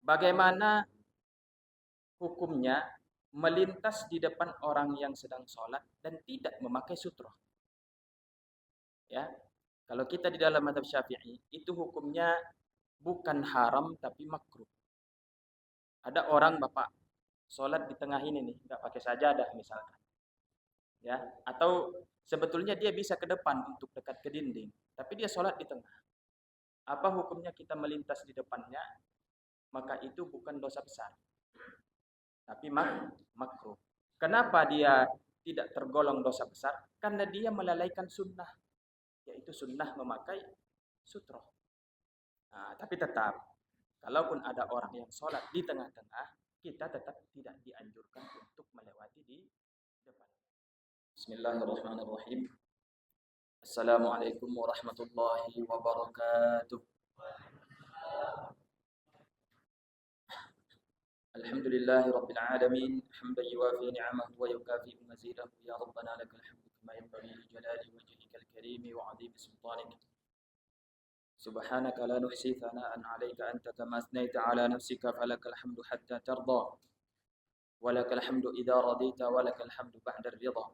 Bagaimana hukumnya melintas di depan orang yang sedang sholat dan tidak memakai sutroh? Ya, kalau kita di dalam mazhab Syafi'i itu hukumnya bukan haram tapi makruh. Ada orang bapak sholat di tengah ini nih, nggak pakai sajadah misalkan, ya, atau sebetulnya dia bisa ke depan untuk dekat ke dinding, tapi dia sholat di tengah. Apa hukumnya kita melintas di depannya? Maka itu bukan dosa besar, tapi makruh. Kenapa dia tidak tergolong dosa besar? Karena dia melalaikan sunnah, yaitu sunnah memakai sutroh. Nah, tapi tetap, kalaupun ada orang yang sholat di tengah-tengah, kita tetap tidak dianjurkan untuk melewati di depan. Bismillahirrahmanirrahim. Assalamualaikum warahmatullahi wabarakatuh. Alhamdulillahi rabbil alamin, hamdan yuwafi ni'amahu wa yukafi mazidahu. Ya rabbana lakal hamdu kama yanbaghi li jalali wajhikal karim wa 'azimi sultanik. سبحانك لا نحصي ثناء عليك أنت كما أثنيت على نفسك فلك الحمد حتى ترضى ولك الحمد إذا رضيت ولك الحمد بعد الرضا.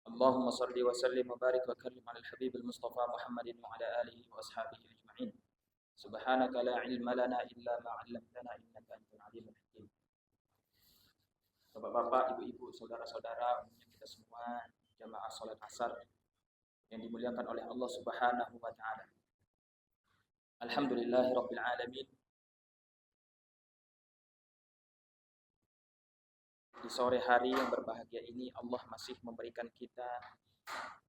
اللهم صل وسلم وبارك وكرم على الحبيب المصطفى محمد وعلى آله وأصحابه أجمعين. سبحانك لا علم لنا إلا ما علمتنا إنك أنت العليم الحكيم. Bapak-bapak, ibu-ibu, saudara-saudara, umumnya kita semua jamaah salat asar yang dimuliakan oleh Allah Subhanahu wa taala. Alhamdulillahirabbil alamin. Di sore hari yang berbahagia ini Allah masih memberikan kita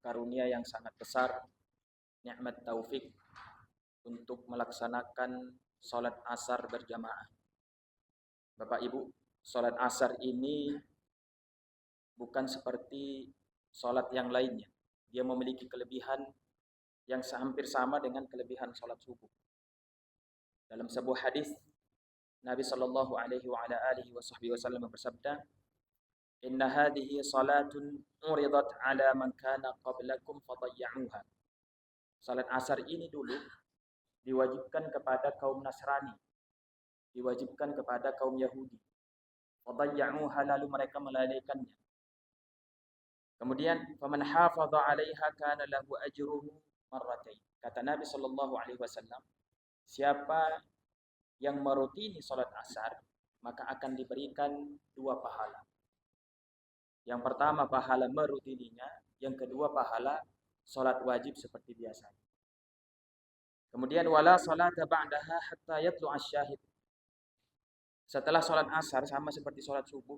karunia yang sangat besar, nikmat taufik untuk melaksanakan salat asar berjamaah. Bapak Ibu, salat asar ini bukan seperti salat yang lainnya. Dia memiliki kelebihan yang hampir sama dengan kelebihan salat subuh. Dalam sebuah hadis Nabi sallallahu alaihi wa ala alihi wasallam bersabda, "Inna hadhihi salatun uridat ala man kana qablakum fadayya'uha." Salat asar ini dulu diwajibkan kepada kaum Nasrani, diwajibkan kepada kaum Yahudi. Fadayya'uha, lalu mereka melalaikannya. Kemudian, "Faman hafadha 'alaiha kana lahu ajruhu marratain." Kata Nabi sallallahu alaihi wasallam, siapa yang merutini salat asar, maka akan diberikan 2 pahala. Yang pertama pahala merutininya, yang kedua pahala salat wajib seperti biasa. Kemudian wala salata ba'daha hatta yatlu'a syahid. Setelah salat asar sama seperti salat subuh,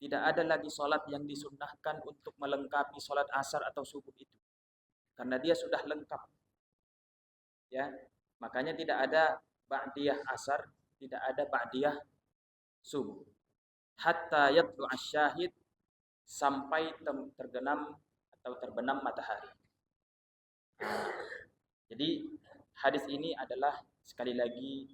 tidak ada lagi salat yang disunnahkan untuk melengkapi salat asar atau subuh itu. Karena dia sudah lengkap. Ya, makanya tidak ada ba'diyah asar, tidak ada ba'diyah subuh. Hatta yatlu'a syahid, sampai tergenam atau terbenam matahari. Jadi hadis ini adalah sekali lagi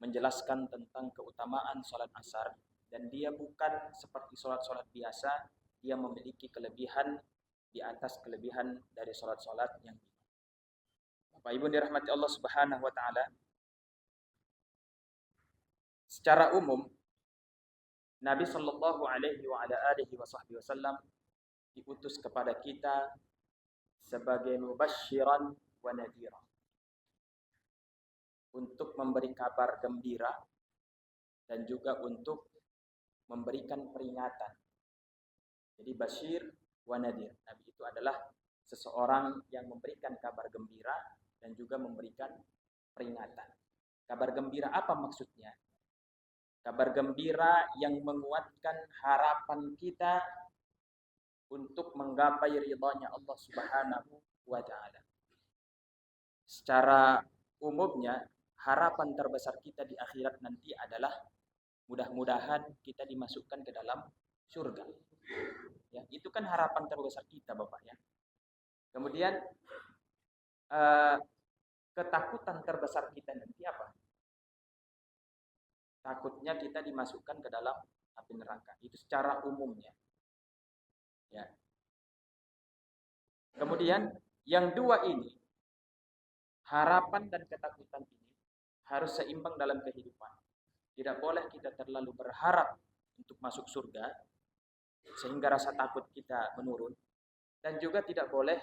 menjelaskan tentang keutamaan salat asar, dan dia bukan seperti salat-salat biasa, dia memiliki kelebihan di atas kelebihan dari salat-salat yang lain. Bapak Ibu dirahmati Allah Subhanahu wa taala, secara umum Nabi sallallahu alaihi wa ala alihi wasallam diutus kepada kita sebagai mubasysyiran wa nadhira, untuk memberi kabar gembira dan juga untuk memberikan peringatan. Jadi basyir wa nadhir, Nabi itu adalah seseorang yang memberikan kabar gembira dan juga memberikan peringatan. Kabar gembira apa maksudnya? Kabar gembira yang menguatkan harapan kita untuk menggapai ridhanya Allah Subhanahu wa taala. Secara umumnya harapan terbesar kita di akhirat nanti adalah mudah-mudahan kita dimasukkan ke dalam surga. Ya, itu kan harapan terbesar kita, Bapak ya. Kemudian ketakutan terbesar kita nanti apa? Takutnya kita dimasukkan ke dalam api neraka. Itu secara umumnya. Ya. Kemudian yang dua ini, harapan dan ketakutan ini harus seimbang dalam kehidupan. Tidak boleh kita terlalu berharap untuk masuk surga sehingga rasa takut kita menurun, dan juga tidak boleh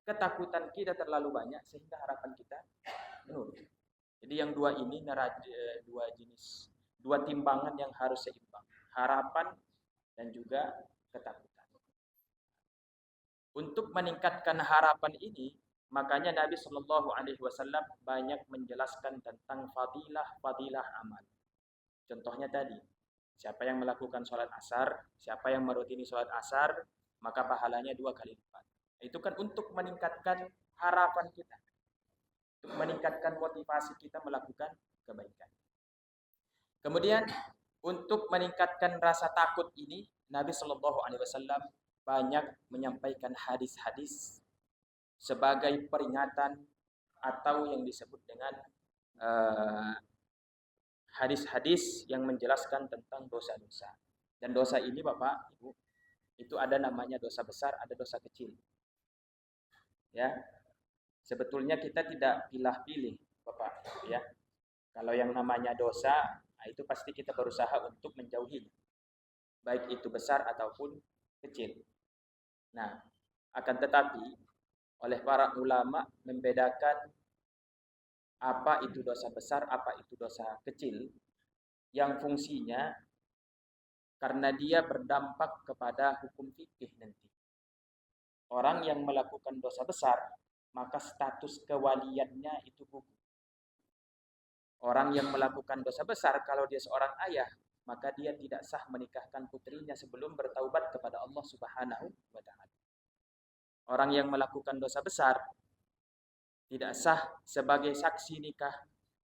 ketakutan kita terlalu banyak sehingga harapan kita menurun. Jadi yang dua ini dua jenis, dua timbangan yang harus seimbang, harapan dan juga ketakutan. Untuk meningkatkan harapan ini, makanya Nabi Shallallahu Alaihi Wasallam banyak menjelaskan tentang fadilah amal. Contohnya tadi, siapa yang melakukan sholat asar, siapa yang merutini sholat asar, maka pahalanya 2 kali lipat. Itu kan untuk meningkatkan harapan kita, untuk meningkatkan motivasi kita melakukan kebaikan. Kemudian untuk meningkatkan rasa takut ini, Nabi Shallallahu Alaihi Wasallam banyak menyampaikan hadis-hadis sebagai peringatan atau yang disebut dengan hadis-hadis yang menjelaskan tentang dosa-dosa. Dan dosa ini Bapak, Ibu, itu ada namanya dosa besar, ada dosa kecil. Ya. Sebetulnya kita tidak pilih-pilih, Bapak, ya. Kalau yang namanya dosa, itu pasti kita berusaha untuk menjauhinya. Baik itu besar ataupun kecil. Nah, akan tetapi oleh para ulama membedakan apa itu dosa besar, apa itu dosa kecil, yang fungsinya karena dia berdampak kepada hukum fikih nanti. Orang yang melakukan dosa besar, maka status kewaliannya itu gugur. Orang yang melakukan dosa besar, kalau dia seorang ayah, maka dia tidak sah menikahkan putrinya sebelum bertaubat kepada Allah Subhanahu wa Ta'ala. Orang yang melakukan dosa besar tidak sah sebagai saksi nikah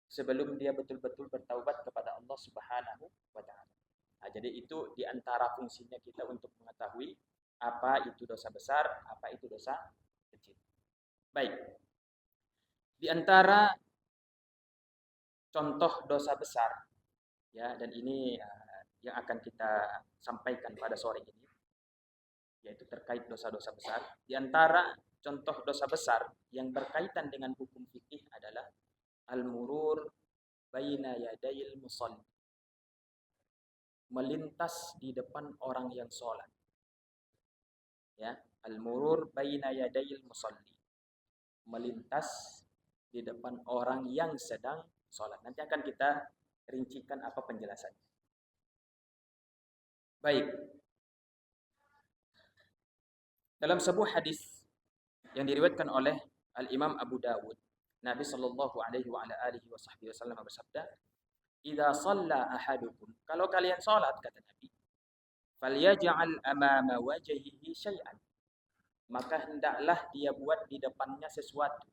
sebelum dia betul-betul bertaubat kepada Allah Subhanahu wa Ta'ala. Nah, jadi itu diantara fungsinya kita untuk mengetahui apa itu dosa besar, apa itu dosa kecil. Baik. Di antara contoh dosa besar, ya, dan ini yang akan kita sampaikan pada sore ini, yaitu terkait dosa-dosa besar. Di antara contoh dosa besar yang berkaitan dengan hukum fikih adalah al-murur baina yadayil musalli, melintas di depan orang yang sholat. Ya, al-murur baina yadayil musalli, melintas di depan orang yang sedang sholat. Nanti akan kita rincikan apa penjelasannya. Baik. Dalam sebuah hadis yang diriwayatkan oleh Al-Imam Abu Dawud, Nabi sallallahu alaihi wa ala alihi wasallam bersabda, "Idza shalla ahadukum," kalau kalian salat kata Nabi, "falyaj'al amama wajhihi syai'an," maka hendaklah dia buat di depannya sesuatu.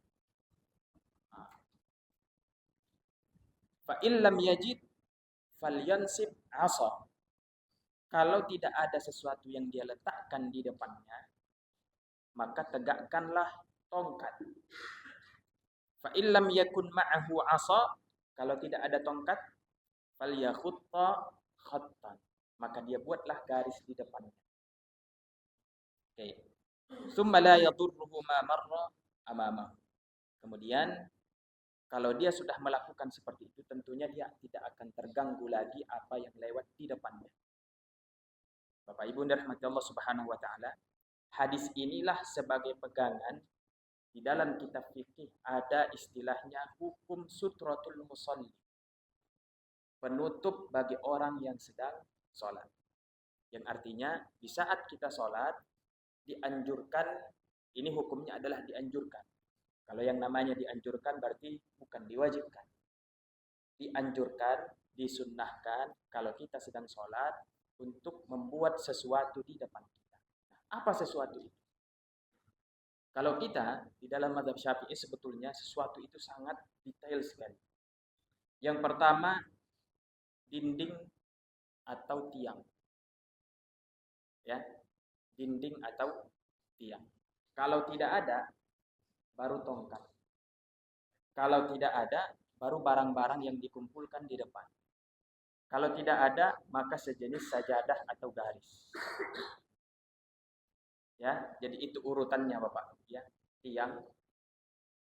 Fa in lam yajid falyansib 'asa. Kalau tidak ada sesuatu yang dia letakkan di depannya, maka tegakkanlah tongkat. Fa illam yakun ma'ahu 'asa, kalau tidak ada tongkat, falyakhutta khattan, maka dia buatlah garis di depannya. Oke. Tsumma la yadurruhu ma marra amamahu. Kemudian kalau dia sudah melakukan seperti itu, tentunya dia tidak akan terganggu lagi apa yang lewat di depannya. Bapak Ibu dirahmati Allah Subhanahu wa taala, hadis inilah sebagai pegangan di dalam kitab fikih ada istilahnya hukum sutratul musalli, penutup bagi orang yang sedang sholat. Yang artinya di saat kita sholat dianjurkan, ini hukumnya adalah dianjurkan. Kalau yang namanya dianjurkan berarti bukan diwajibkan. Dianjurkan, disunnahkan kalau kita sedang sholat untuk membuat sesuatu di depan kita. Nah, apa sesuatu itu? Kalau kita di dalam mazhab Syafi'i sebetulnya sesuatu itu sangat detail sekali. Yang pertama, dinding atau tiang. Ya, dinding atau tiang. Kalau tidak ada, baru tongkat. Kalau tidak ada, baru barang-barang yang dikumpulkan di depan. Kalau tidak ada, maka sejenis sajadah atau garis. Ya, jadi itu urutannya Bapak. Ya, tiang,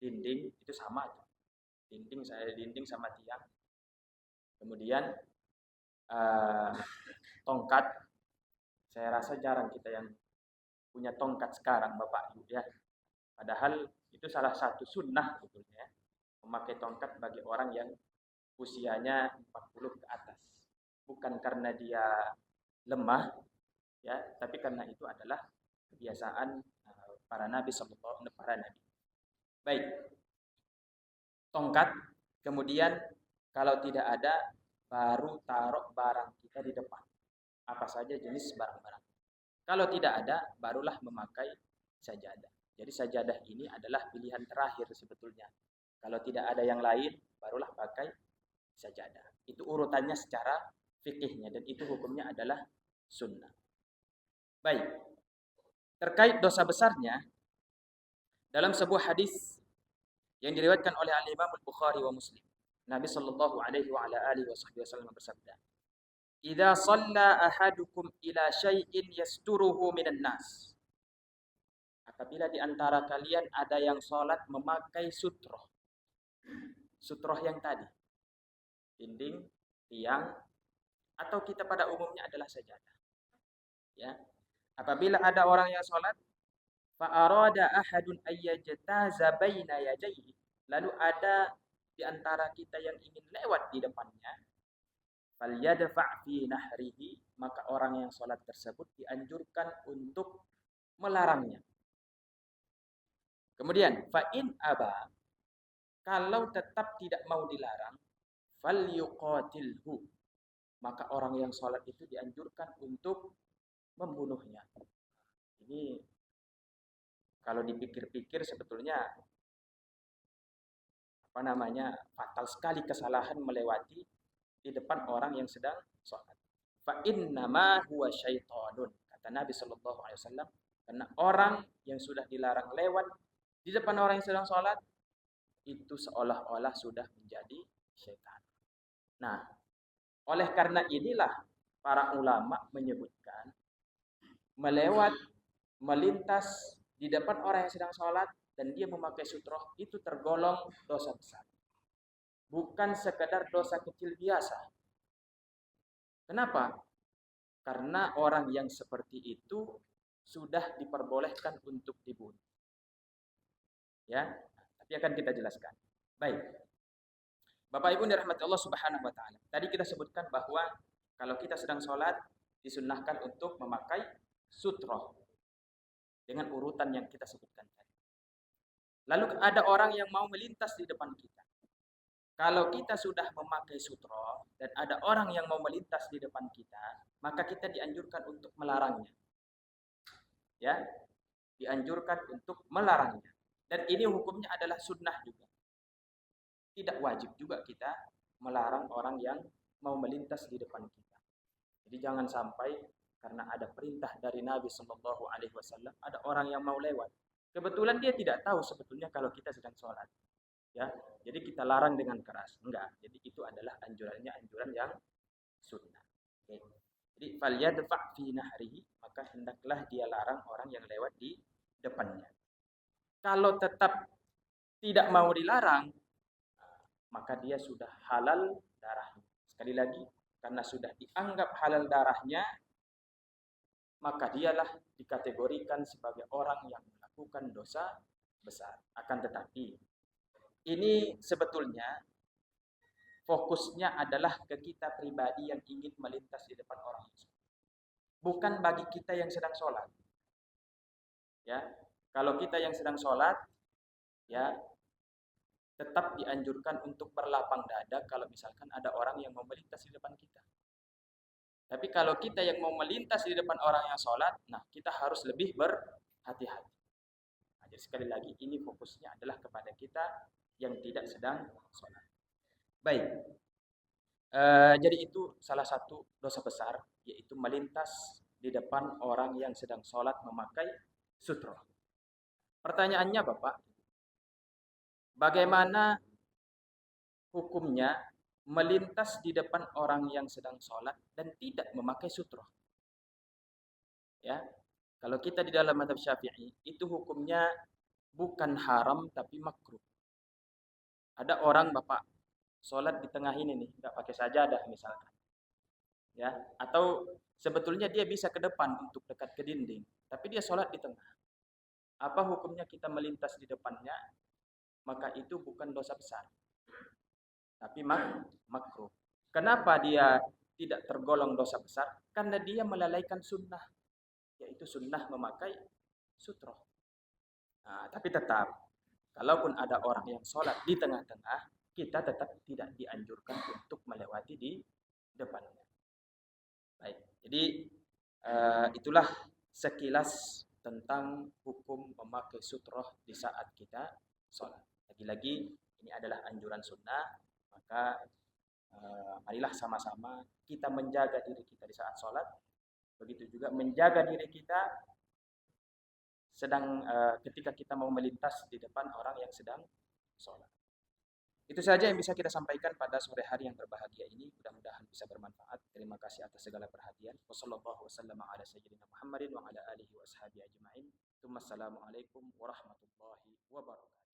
dinding itu sama. Dinding sama tiang. Kemudian tongkat, saya rasa jarang kita yang punya tongkat sekarang Bapak Ibu ya. Padahal itu salah satu sunnah sebetulnya, memakai tongkat bagi orang yang usianya 40 ke atas. Bukan karena dia lemah ya, tapi karena itu adalah kebiasaan para nabi sallallahu para nabi. Baik. Tongkat, kemudian kalau tidak ada baru taruh barang kita di depan. Apa saja jenis barang-barang. Kalau tidak ada, barulah memakai sajadah. Jadi sajadah ini adalah pilihan terakhir sebetulnya. Kalau tidak ada yang lain, barulah pakai sajadah. Itu urutannya secara fikihnya dan itu hukumnya adalah sunnah. Baik. Terkait dosa besarnya, dalam sebuah hadis yang diriwayatkan oleh Al-Imam Al-Bukhari wa Muslim, Nabi sallallahu alaihi wa ala alihi wasallam bersabda, "Idza shalla ahadukum ila syai'in yasturuhu minan nas." Apabila di antara kalian ada yang salat memakai sutroh. Sutroh yang tadi, dinding, tiang, atau kita pada umumnya adalah sajadah. Ya. Apabila ada orang yang salat, fa arada ahadun ayyajtaza baina yadayhi, lalu ada di antara kita yang ingin lewat di depannya, falyadfa' fi nahrihi, maka orang yang salat tersebut dianjurkan untuk melarangnya. Kemudian fa in aba, kalau tetap tidak mau dilarang, falyuqatilhu, maka orang yang salat itu dianjurkan untuk membunuhnya. Ini kalau dipikir-pikir sebetulnya fatal sekali kesalahan melewati di depan orang yang sedang sholat. Fa innama huwa syaitanun, kata Nabi sallallahu alaihi wasallam, karena orang yang sudah dilarang lewat di depan orang yang sedang sholat itu seolah-olah sudah menjadi syaitan. Nah, oleh karena inilah para ulama menyebutkan melintas di depan orang yang sedang sholat dan dia memakai sutroh itu tergolong dosa besar. Bukan sekedar dosa kecil biasa. Kenapa? Karena orang yang seperti itu sudah diperbolehkan untuk dibunuh. Ya, tapi akan kita jelaskan. Baik. Bapak Ibu dirahmati Allah Subhanahu wa taala. Tadi kita sebutkan bahwa kalau kita sedang sholat disunnahkan untuk memakai sutroh dengan urutan yang kita sebutkan tadi. Lalu ada orang yang mau melintas di depan kita. Kalau kita sudah memakai sutroh dan ada orang yang mau melintas di depan kita, maka kita dianjurkan untuk melarangnya. Ya, dianjurkan untuk melarangnya. Dan ini hukumnya adalah sunnah juga. Tidak wajib juga kita melarang orang yang mau melintas di depan kita. Jadi jangan sampai karena ada perintah dari Nabi Shallallahu Alaihi Wasallam, ada orang yang mau lewat. Kebetulan dia tidak tahu sebetulnya kalau kita sedang sholat. Ya, jadi kita larang dengan keras. Enggak. Jadi itu adalah anjuran yang sunnah. Oke. Jadi falyadfa' fi nahrihi, maka hendaklah dia larang orang yang lewat di depannya. Kalau tetap tidak mau dilarang, maka dia sudah halal darahnya. Sekali lagi, karena sudah dianggap halal darahnya, maka dialah dikategorikan sebagai orang yang melakukan dosa besar. Akan tetapi, ini sebetulnya fokusnya adalah ke kita pribadi yang ingin melintas di depan orang itu. Bukan bagi kita yang sedang sholat. Ya, kalau kita yang sedang sholat, ya tetap dianjurkan untuk berlapang dada kalau misalkan ada orang yang mau melintas di depan kita. Tapi kalau kita yang mau melintas di depan orang yang sholat, nah kita harus lebih berhati-hati. Nah, jadi sekali lagi, ini fokusnya adalah kepada kita yang tidak sedang sholat. Baik, jadi itu salah satu dosa besar, yaitu melintas di depan orang yang sedang sholat memakai sutroh. Pertanyaannya Bapak, bagaimana hukumnya melintas di depan orang yang sedang sholat dan tidak memakai sutroh? Ya, kalau kita di dalam mazhab Syafi'i, itu hukumnya bukan haram tapi makruh. Ada orang Bapak sholat di tengah ini nih, nggak pakai sajadah misalkan, ya, atau sebetulnya dia bisa ke depan untuk dekat ke dinding, tapi dia sholat di tengah. Apa hukumnya kita melintas di depannya? Maka itu bukan dosa besar, tapi makruh. Kenapa dia tidak tergolong dosa besar? Karena dia melalaikan sunnah, yaitu sunnah memakai sutroh. Nah, tapi tetap, kalaupun ada orang yang sholat di tengah-tengah, kita tetap tidak dianjurkan untuk melewati di depannya. Baik, jadi itulah sekilas tentang hukum memakai sutroh di saat kita sholat. Lagi-lagi ini adalah anjuran sunnah, maka marilah sama-sama kita menjaga diri kita di saat sholat, begitu juga menjaga diri kita ketika kita mau melintas di depan orang yang sedang sholat. Itu saja yang bisa kita sampaikan pada sore hari yang berbahagia ini. Mudah-mudahan bisa bermanfaat. Terima kasih atas segala perhatian. Wassallallahu wasallam ala sayyidina Muhammadin wa ala alihi wa ashabihi ajma'in. Assalamualaikum warahmatullahi wabarakatuh.